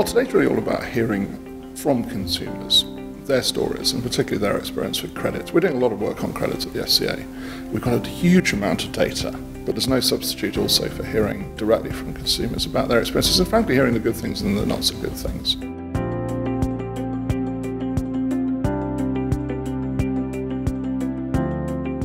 today's really all about hearing from consumers their stories, and particularly their experience with credit. We're doing a lot of work on credit at the FCA. We've got a huge amount of data, but there's no substitute also for hearing directly from consumers about their experiences and frankly hearing the good things and the not so good things.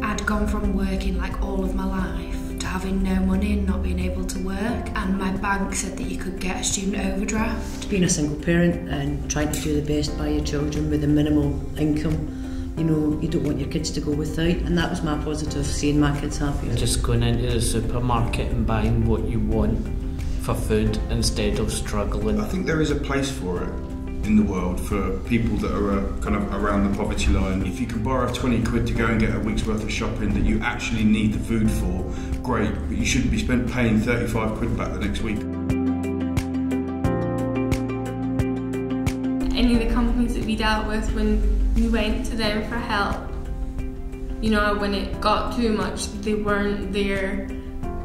I'd gone from working like all of my life to having no money and not being able to work, and my bank said that you could get a student overdraft. Being a single parent and trying to do the best by your children with a minimal income, you know, you don't want your kids to go without, and that was my positive, seeing my kids happy. Just going into the supermarket and buying what you want for food instead of struggling. I think there is a place for it in the world for people that are kind of around the poverty line. If you can borrow 20 quid to go and get a week's worth of shopping that you actually need the food for, great, but you shouldn't be paying 35 quid back the next week. Any of the companies that we dealt with, when we went to them for help, you know, when it got too much, they weren't there,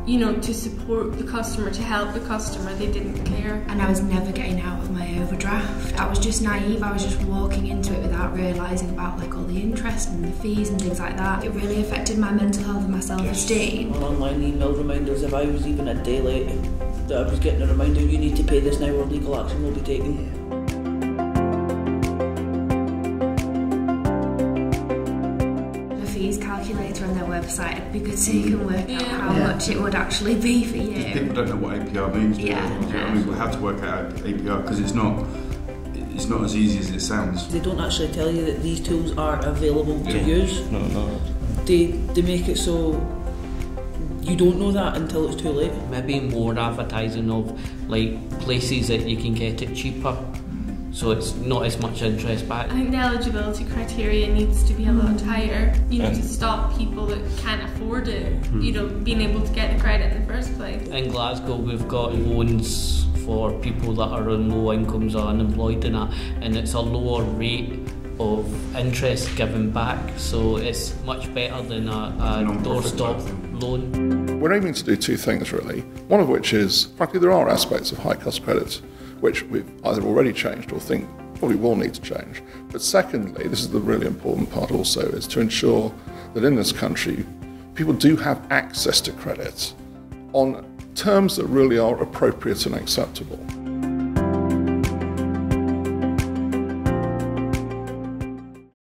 you know, to support the customer, to help the customer. They didn't care. And I was never getting out of my overdraft. I was just naive. I was just walking into it without realising about like all the interest and the fees and things like that. It really affected my mental health and my self-esteem. On online email reminders, if I was even a day late, that I was getting a reminder, you need to pay this now or legal action will be taken. Calculator on their website, it'd be good so you can work out how much it would actually be for you. People don't know what APR means. I mean, we have to work out APR because it's not as easy as it sounds. They don't actually tell you that these tools are available to use. No. They make it so you don't know that until it's too late. Maybe more advertising of like places that you can get it cheaper, so it's not as much interest back. I think the eligibility criteria needs to be a lot higher, you know, to stop people that can't afford it, you know, being able to get the credit in the first place. In Glasgow we've got loans for people that are on low incomes or unemployed and it's a lower rate of interest given back, so it's much better than a doorstop loan. We're aiming to do two things really, one of which is, frankly, there are aspects of high cost credit which we've either already changed or think probably will need to change. But secondly, this is the really important part also, is to ensure that in this country people do have access to credit on terms that really are appropriate and acceptable.